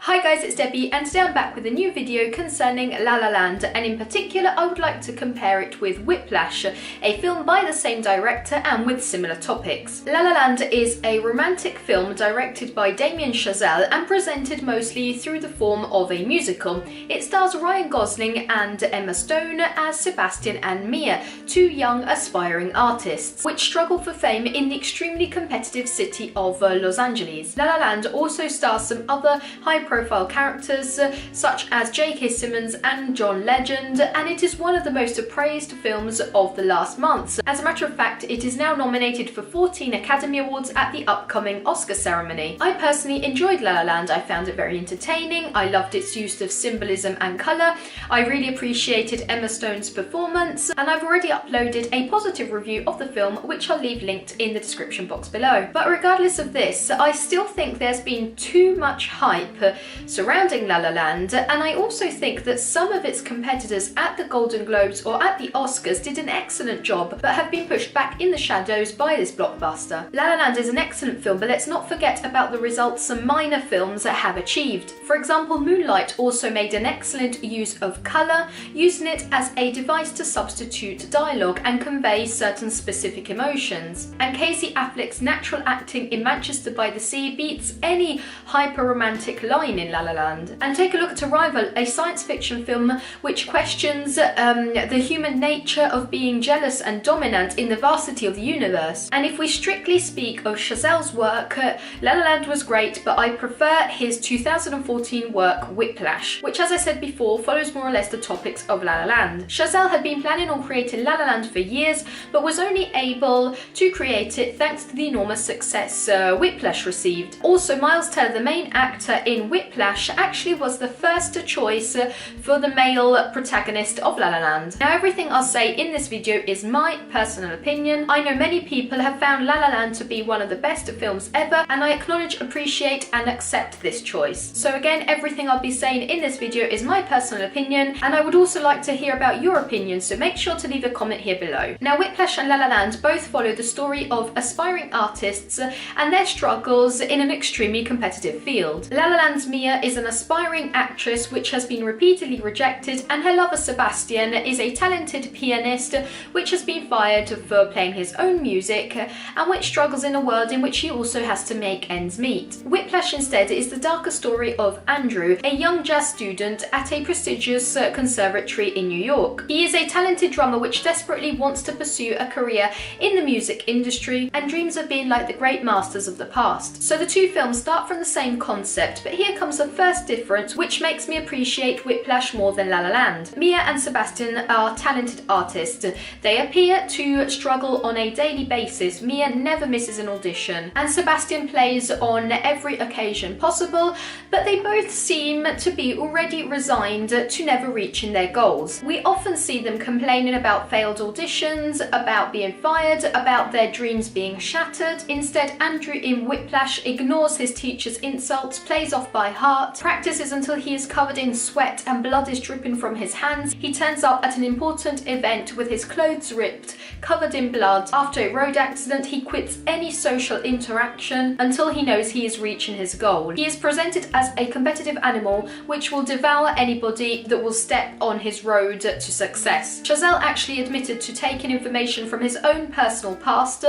Hi guys, it's Debbie and today I'm back with a new video concerning La La Land, and in particular I would like to compare it with Whiplash, a film by the same director and with similar topics. La La Land is a romantic film directed by Damien Chazelle and presented mostly through the form of a musical. It stars Ryan Gosling and Emma Stone as Sebastian and Mia, two young aspiring artists, which struggle for fame in the extremely competitive city of Los Angeles. La La Land also stars some other high-profile characters such as J.K. Simmons and John Legend, and it is one of the most appraised films of the last months. As a matter of fact, it is now nominated for 14 Academy Awards at the upcoming Oscar ceremony. I personally enjoyed La La Land. I found it very entertaining. I loved its use of symbolism and colour. I really appreciated Emma Stone's performance, and I've already uploaded a positive review of the film which I'll leave linked in the description box below. But regardless of this, I still think there's been too much hype surrounding La La Land, and I also think that some of its competitors at the Golden Globes or at the Oscars did an excellent job but have been pushed back in the shadows by this blockbuster. La La Land is an excellent film, but let's not forget about the results some minor films have achieved. For example, Moonlight also made an excellent use of colour, using it as a device to substitute dialogue and convey certain specific emotions. And Casey Affleck's natural acting in Manchester by the Sea beats any hyper-romantic line in La La Land. And take a look at Arrival, a science fiction film which questions the human nature of being jealous and dominant in the vastity of the universe. And if we strictly speak of Chazelle's work, La La Land was great, but I prefer his 2014 work Whiplash, which, as I said before, follows more or less the topics of La La Land. Chazelle had been planning on creating La La Land for years, but was only able to create it thanks to the enormous success Whiplash received. Also, Miles Teller, the main actor in Whiplash, actually was the first choice for the male protagonist of La La Land. Now, everything I'll say in this video is my personal opinion. I know many people have found La La Land to be one of the best films ever, and I acknowledge, appreciate and accept this choice. So again, everything I'll be saying in this video is my personal opinion, and I would also like to hear about your opinion, so make sure to leave a comment here below. Now, Whiplash and La La Land both follow the story of aspiring artists and their struggles in an extremely competitive field. La La Land's Mia is an aspiring actress which has been repeatedly rejected, and her lover Sebastian is a talented pianist which has been fired for playing his own music and which struggles in a world in which he also has to make ends meet. Whiplash instead is the darker story of Andrew, a young jazz student at a prestigious conservatory in New York. He is a talented drummer which desperately wants to pursue a career in the music industry and dreams of being like the great masters of the past. So the two films start from the same concept, but here comes the first difference which makes me appreciate Whiplash more than La La Land. Mia and Sebastian are talented artists. They appear to struggle on a daily basis. Mia never misses an audition, and Sebastian plays on every occasion possible, but they both seem to be already resigned to never reaching their goals. We often see them complaining about failed auditions, about being fired, about their dreams being shattered. Instead, Andrew in Whiplash ignores his teacher's insults, plays off by heart, practices until he is covered in sweat and blood is dripping from his hands. He turns up at an important event with his clothes ripped, covered in blood. After a road accident, he quits any social interaction until he knows he is reaching his goal. He is presented as a competitive animal which will devour anybody that will step on his road to success. Chazelle actually admitted to taking information from his own personal past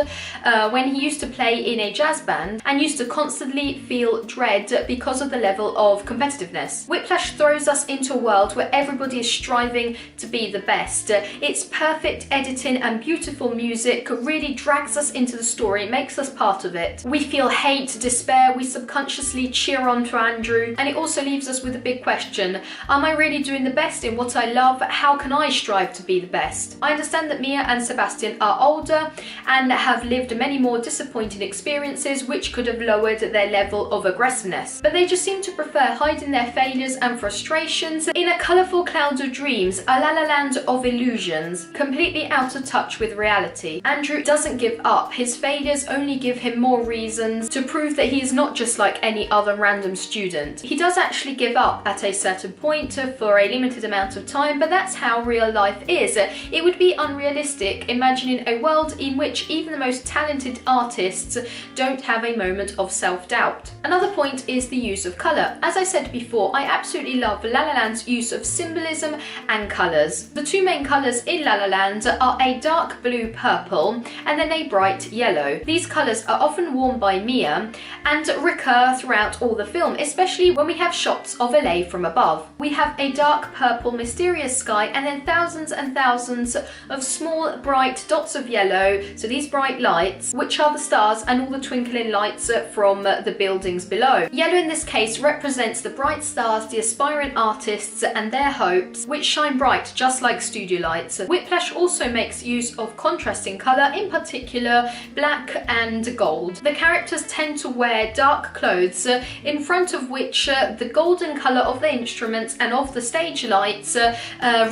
when he used to play in a jazz band and used to constantly feel dread because of the level of competitiveness. Whiplash throws us into a world where everybody is striving to be the best. Its perfect editing and beautiful music really drags us into the story, makes us part of it. We feel hate, despair, we subconsciously cheer on to Andrew, and it also leaves us with a big question. Am I really doing the best in what I love? How can I strive to be the best? I understand that Mia and Sebastian are older and have lived many more disappointing experiences which could have lowered their level of aggressiveness, but they just seem to prefer hiding their failures and frustrations in a colourful cloud of dreams, a La La Land of illusions, completely out of touch with reality. Andrew doesn't give up. His failures only give him more reasons to prove that he is not just like any other random student. He does actually give up at a certain point for a limited amount of time, but that's how real life is. It would be unrealistic imagining a world in which even the most talented artists don't have a moment of self-doubt. Another point is the use of colour. As I said before, I absolutely love La La Land's use of symbolism and colours. The two main colours in La La Land are a dark blue purple and then a bright yellow. These colours are often worn by Mia and recur throughout all the film, especially when we have shots of LA from above. We have a dark purple mysterious sky and then thousands and thousands of small bright dots of yellow, so these bright lights, which are the stars and all the twinkling lights from the buildings below. Yellow in this case represents the bright stars, the aspiring artists and their hopes, which shine bright just like studio lights. Whiplash also makes use of contrasting colour, in particular black and gold. The characters tend to wear dark clothes in front of which the golden colour of the instruments and of the stage lights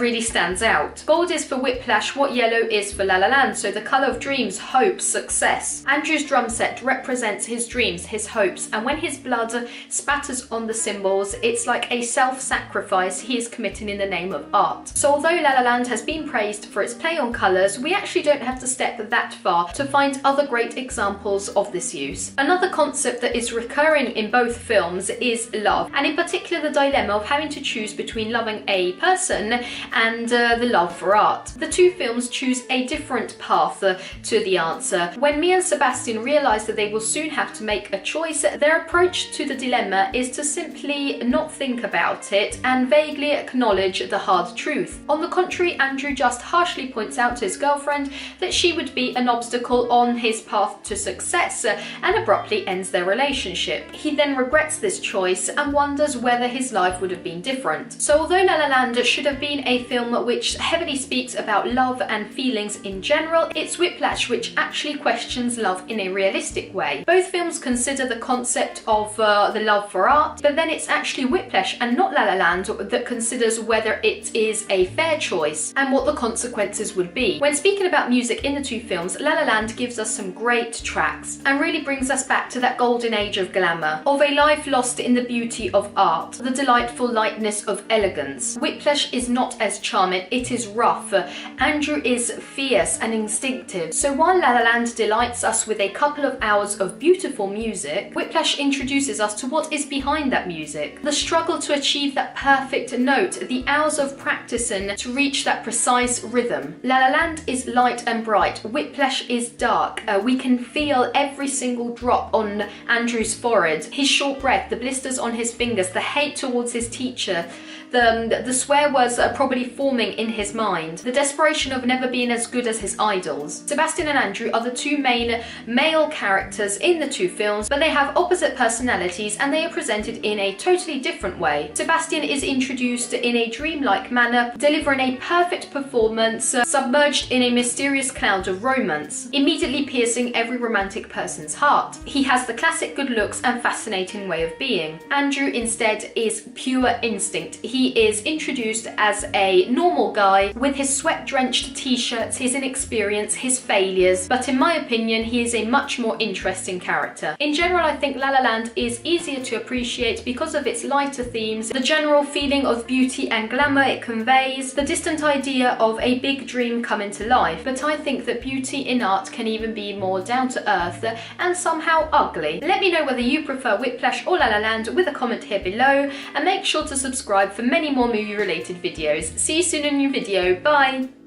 really stands out. Gold is for Whiplash what yellow is for La La Land, so the colour of dreams, hope, success. Andrew's drum set represents his dreams, his hopes, and when his blood spatters on the cymbals, it's like a self-sacrifice he is committing in the name of art. So although La La Land has been praised for its play on colours, we actually don't have to step that far to find other great examples of this use. Another concept that is recurring in both films is love, and in particular the dilemma of having to choose between loving a person and the love for art. The two films choose a different path to the answer. When Mia and Sebastian realise that they will soon have to make a choice, their approach to the dilemma is to simply not think about it and vaguely acknowledge the hard truth. On the contrary, Andrew just harshly points out to his girlfriend that she would be an obstacle on his path to success and abruptly ends their relationship. He then regrets this choice and wonders whether his life would have been different. So although La La Land should have been a film which heavily speaks about love and feelings in general, it's Whiplash which actually questions love in a realistic way. Both films consider the concept of the love for art, but then it's actually Whiplash and not La La Land that considers whether it is a fair choice and what the consequences would be. When speaking about music in the two films, La La Land gives us some great tracks and really brings us back to that golden age of glamour, of a life lost in the beauty of art, the delightful lightness of elegance. Whiplash is not as charming, it is rough. Andrew is fierce and instinctive. So while La La Land delights us with a couple of hours of beautiful music, Whiplash introduces us to what is behind that music. The struggle to achieve that perfect note, the hours of practicing to reach that precise rhythm. La La Land is light and bright, Whiplash is dark. We can feel every single drop on Andrew's forehead, his short breath, the blisters on his fingers, the hate towards his teacher, the swear words that are probably forming in his mind, the desperation of never being as good as his idols. Sebastian and Andrew are the two main male characters in the two films, but they have opposite personalities and they are presented in a totally different way. Sebastian is introduced in a dreamlike manner, delivering a perfect performance, submerged in a mysterious cloud of romance, immediately piercing every romantic person's heart. He has the classic good looks and fascinating way of being. Andrew instead is pure instinct. He is introduced as a normal guy with his sweat-drenched t-shirts, his inexperience, his failures, but in my opinion he is a much more interesting character. In general, I think La La Land is easier to appreciate because of its lighter themes, the general feeling of beauty and glamour it conveys, the distant idea of a big dream coming to life, but I think that beauty in art can even be more down to earth and somehow ugly. Let me know whether you prefer Whiplash or La La Land with a comment here below, and make sure to subscribe for many more movie related videos. See you soon in a new video, bye!